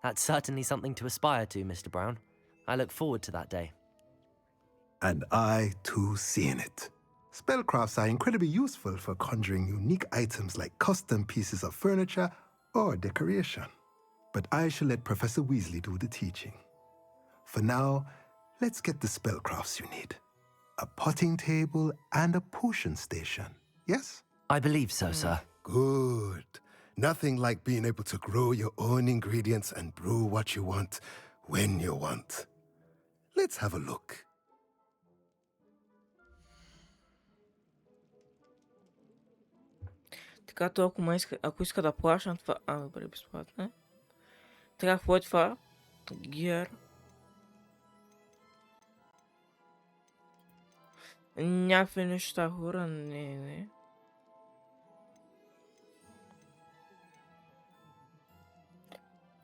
S4: That's certainly something to aspire to, Mr. Brown. I look forward to that day.
S15: And I, too, see in it. Spellcrafts are incredibly useful for conjuring unique items like custom pieces of furniture or decoration. But I shall let Professor Weasley do the teaching. For now, let's get the spellcrafts you need. A potting table and a potion station, yes?
S4: I believe so, sir.
S15: Good. Nothing like being able to grow your own ingredients and brew what you want when you want. Let's have a look.
S1: Така толкова ако иска да плащам това... добре, безплатно е. Така, какво е това? Гир. Някакви неща, хора, не.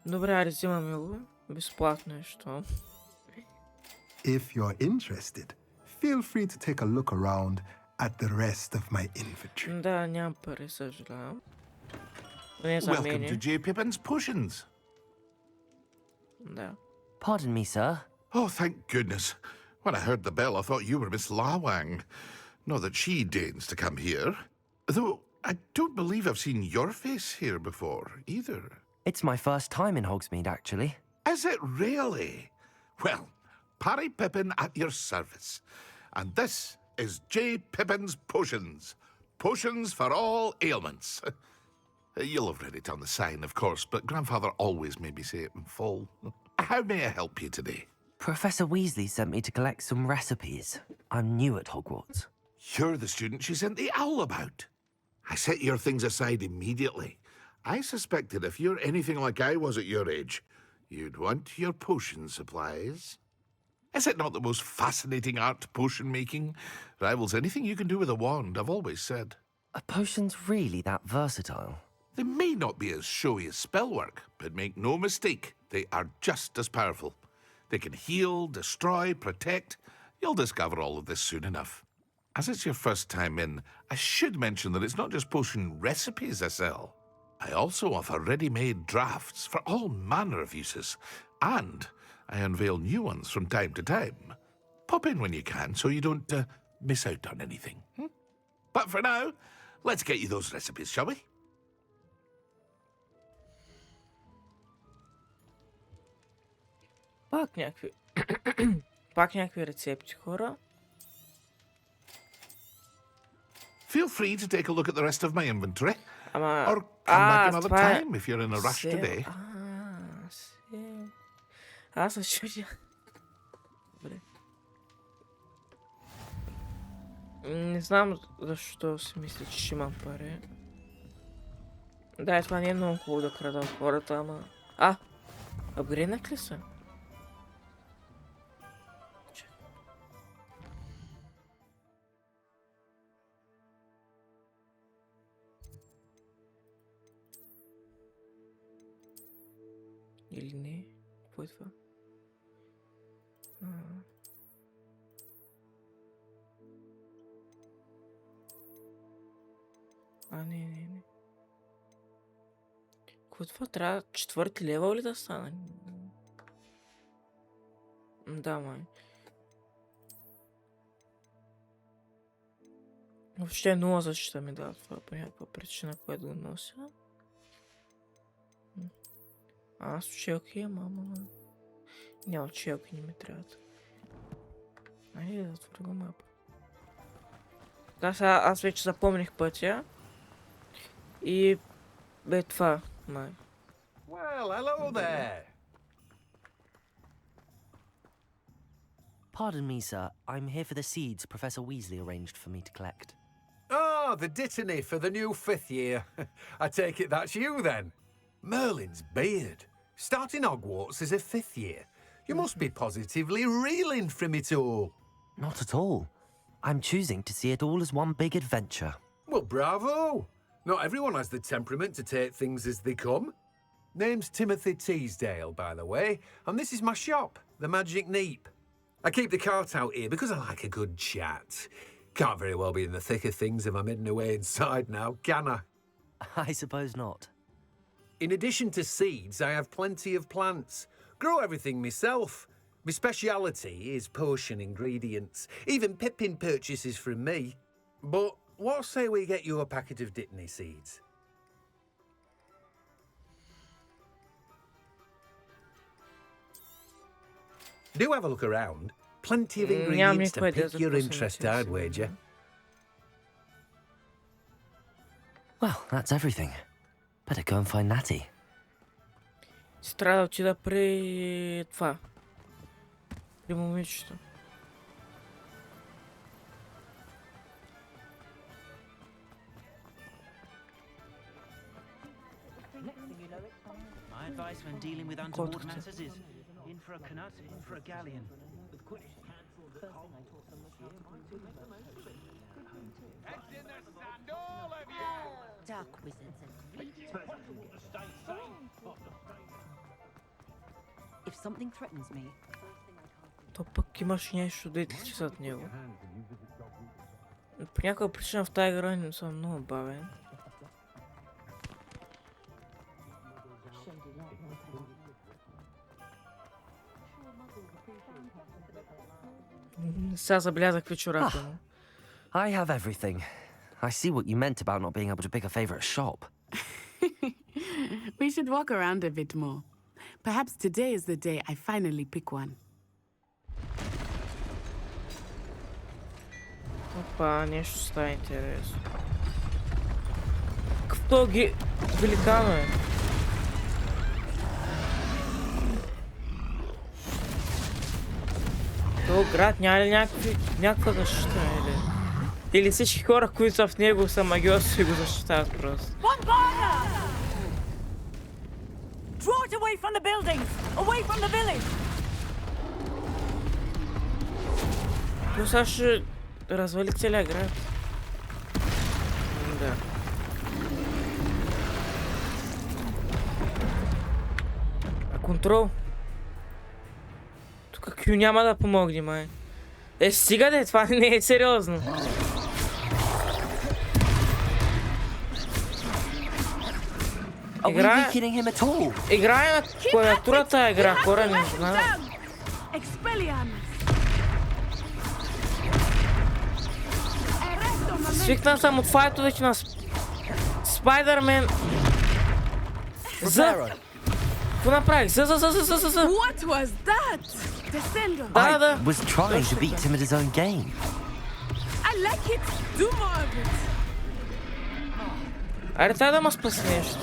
S1: Добре, аре, взимаме го. Безплатно е, що?
S15: If you're interested, feel free to take a look around at the rest of my inventory.
S1: Да, нямам пари, съжалявам.
S16: Welcome to J. Pippin's Potions.
S1: Да.
S4: Pardon me, sir.
S16: Oh, thank goodness. When I heard the bell, I thought you were Miss Lawang. Not that she deigns to come here. Though, I don't believe I've seen your face here before, either.
S4: It's my first time in Hogsmeade, actually.
S16: Is it really? Well, Parry Pippin at your service. And this is J. Pippin's Potions. Potions for all ailments. You'll have read it on the sign, of course, but Grandfather always made me say it in full. How may I help you today?
S4: Professor Weasley sent me to collect some recipes. I'm new at Hogwarts.
S16: You're the student she sent the owl about. I set your things aside immediately. I suspected if you're anything like I was at your age, you'd want your potion supplies. Is it not the most fascinating art, potion making? Rivals anything you can do with a wand, I've always said.
S4: Are potions really that versatile?
S16: They may not be as showy as spellwork, but make no mistake, they are just as powerful. They can heal, destroy, protect. You'll discover all of this soon enough. As it's your first time in, I should mention that it's not just potion recipes I sell. I also offer ready-made drafts for all manner of uses, and I unveil new ones from time to time. Pop in when you can so you don't miss out on anything. But for now, let's get you those recipes, shall we?
S1: Пак някакви рецепти, хора.
S16: Feel free to take a look at the rest of my inventory.
S1: Ама...
S16: Or come back another time if you're in a rush today.
S1: Аз се чудя. Добре. Не знам защо си мисля, че ще имам пари. Да, това не е много хубаво да крада от хората, ама... Апгрейднах ли се? Или не? Какво е това? Не. Кой това трябва 4-ти левел ли да стане? Да, май. Въобще 0 защита ми дава това по някаква причина, която го нося. Аз челки имам, няма челки, не ми трябват. Айде да затворя го мапа. Така сега аз вече запомних пътя. И бе това, май.
S8: Well, hello there.
S4: Pardon me, sir. I'm here for the seeds Professor Weasley arranged for me to collect.
S17: Ah, the dittany for the new 5th year. I take it that's you then. Merlin's beard. Starting Hogwarts as a 5th year. You must be positively reeling from it all.
S4: Not at all. I'm choosing to see it all as one big adventure.
S17: Well, bravo. Not everyone has the temperament to take things as they come. Name's Timothy Teasdale, by the way, and this is my shop, the Magic Neep. I keep the cart out here because I like a good chat. Can't very well be in the thick of things if I'm hidden away inside now, can I?
S4: I suppose not.
S17: In addition to seeds, I have plenty of plants. Grow everything myself. My speciality is potion ingredients. Even Pippin purchases from me. But what say we get you a packet of dittany seeds? Do have a look around. Plenty of ingredients to pique your interest, I'd wager.
S4: Well, that's everything. Better go and find Natty.
S1: Си трябва да отида при това. При момичето.
S14: My advice when dealing with untoward matters is in for a canut, in for a galleon.
S18: Dark wizards and if something threatens me,
S1: То пък имаш нещо да итличи зад него. По някаква причина в тази игра не съм много бавен. Сега забелязах какви чорапи му.
S4: I have everything. I see what you meant about not being able to pick a favorite shop.
S7: We should walk around a bit more. Perhaps today is the day I finally pick one.
S1: Опа, нещо става интересно. Какво ги... великано е? То град няма ли някаква защита, или? Или всички хора, които са в него са магьоси и го защитават просто.
S18: draw it away from the buildings, away from the village.
S1: То сега ще развали целия град. Да. Контрол. Тук Q няма да помогне, май. Стига де, това не е сериозно. Играе на клавиатурата, игра, хора, не знам. Свикнал съм от файтовете на Спайдермен. Какво направих? За.
S7: What was that? Descendo.
S1: Да.
S4: I was trying to beat him at his own game.
S7: I like it. Do more of it.
S1: Айде, трябва да ме спаси нещо.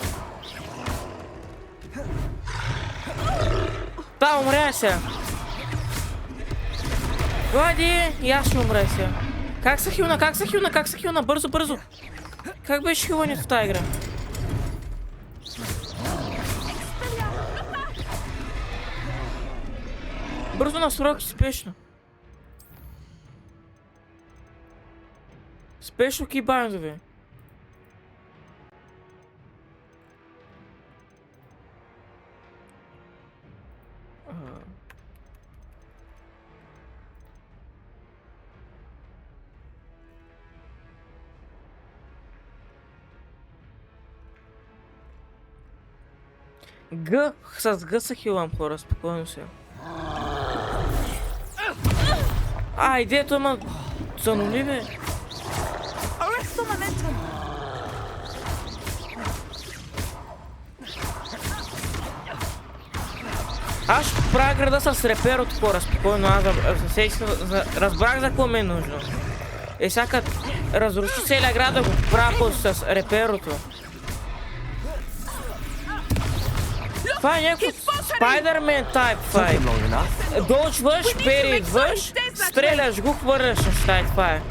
S1: Да, умря сега. Глади, и аз ще умря сега. Как се хилна? Бързо. Как беше хилването в тази игра? Бързо настройки, спешно. Спешно кейбайндове. С Г се хилвам, хора, спокойно се. Идето има занули, бе. Аз ще правя града с реперото, хора, спокойно, аз разбрах за какво ми е нужно. Сега като разруши целия град да го правя с реперото. Това е някакъв Спайдермен тайп файт. Дочваш, пери идваш, стреляш го, хвърляш неща и това е.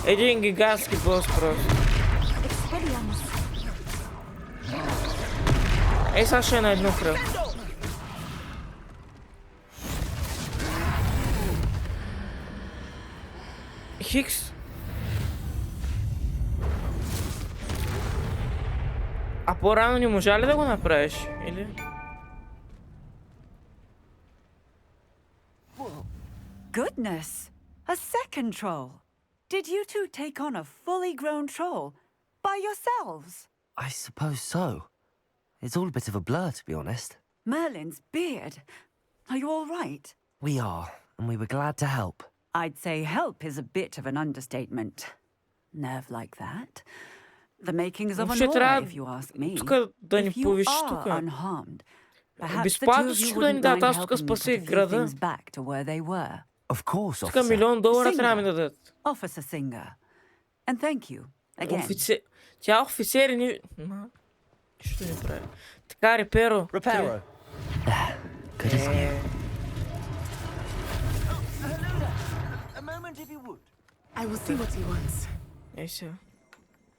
S1: Един гигантски бос просто. Сега ще е на едно кръв. Хикс. А по-рано не можа ли да го направиш? Или?
S18: Goodness! A second troll! Did you two take on a fully grown troll by yourselves?
S4: I suppose so. It's all a bit of a blur, to be honest.
S18: Merlin's beard. Are you all right?
S4: We are, and we were glad to help.
S18: I'd say help is a bit of an understatement. Nerve like that. The makings of an aura, if you ask me. If you are unharmed, perhaps the two of you wouldn't mind helping me to put things back to where they were.
S4: Of course,
S1: officer.
S18: Singer. Officer Singer. And thank you, again.
S1: Тя офицер ни... Нищо не прави. Така, Реперо.
S10: Reparo.
S4: Good as new.
S14: A moment if you would.
S7: I will see what he wants.
S1: Ей сега.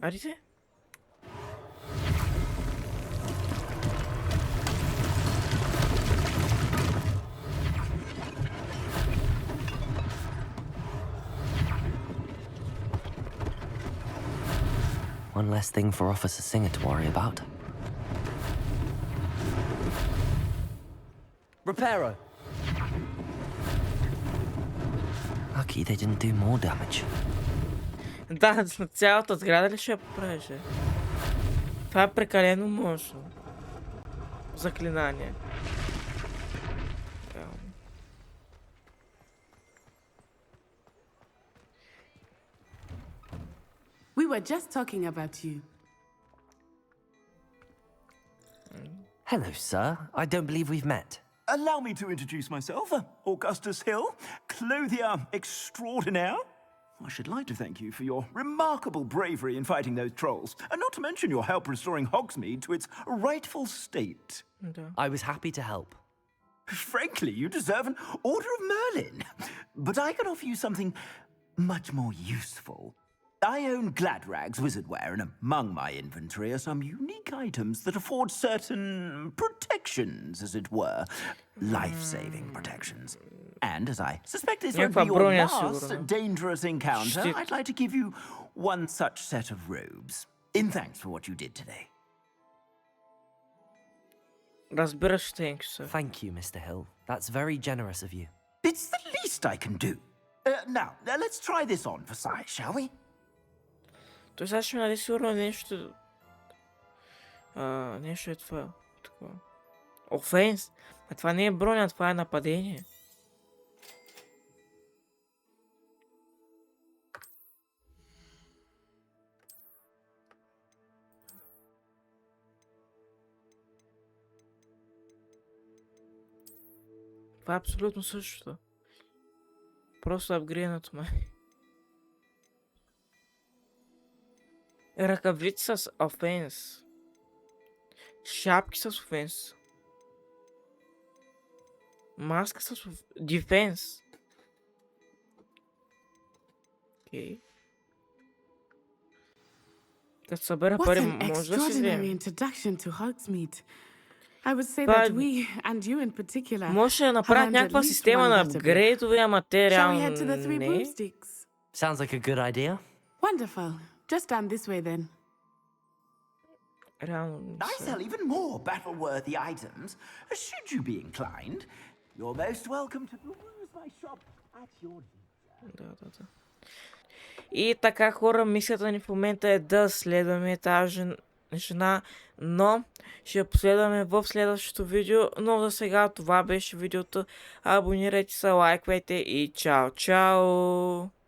S1: Арите?
S4: One less thing for Officer Singer to worry about.
S10: Reparo.
S4: Lucky they didn't do more damage.
S1: Да, цялата сграда ли ще я поправиш? Това е прекалено мощно. Заклинание.
S7: We were just talking about you.
S4: Hello, sir. I don't believe we've met.
S14: Allow me to introduce myself, Augustus Hill, clothier extraordinaire. I should like to thank you for your remarkable bravery in fighting those trolls, and not to mention your help restoring Hogsmeade to its rightful state.
S4: I was happy to help.
S14: Frankly, you deserve an Order of Merlin. But I can offer you something much more useful. I own Gladrag's wizardwear, and among my inventory are some unique items that afford certain protections, as it were. Life-saving protections. And as I suspect this won't be your last dangerous encounter, I'd like to give you one such set of robes, in thanks for what you did today.
S4: Thank you, Mr. Hill. That's very generous of you.
S14: It's the least I can do. Now, let's try this on for size, shall we?
S1: Той сега ще ми даде сигурно нещо... нещо е това. Такова. Офенс? А това не е броня, това е нападение. Това е абсолютно същото. Просто апгрейднато май. Ръкавици с офенс. Шапки с офенс. Маска с дефенс. Окей. Като събера пари, може да си вземе. Може да направят някаква система на апгрейдове, ама те реално не.
S4: Sounds like a good idea.
S7: Wonderful. Just stand this way then.
S14: I sell even more battle-worthy items. Should you be inclined, you're most welcome to peruse my shop at your leisure.
S1: И така, хора, мисията ни в момента е да следваме тази жена, но ще я последваме в следващото видео, но за сега това беше видеото. Абонирайте се, лайквайте и чао, чао!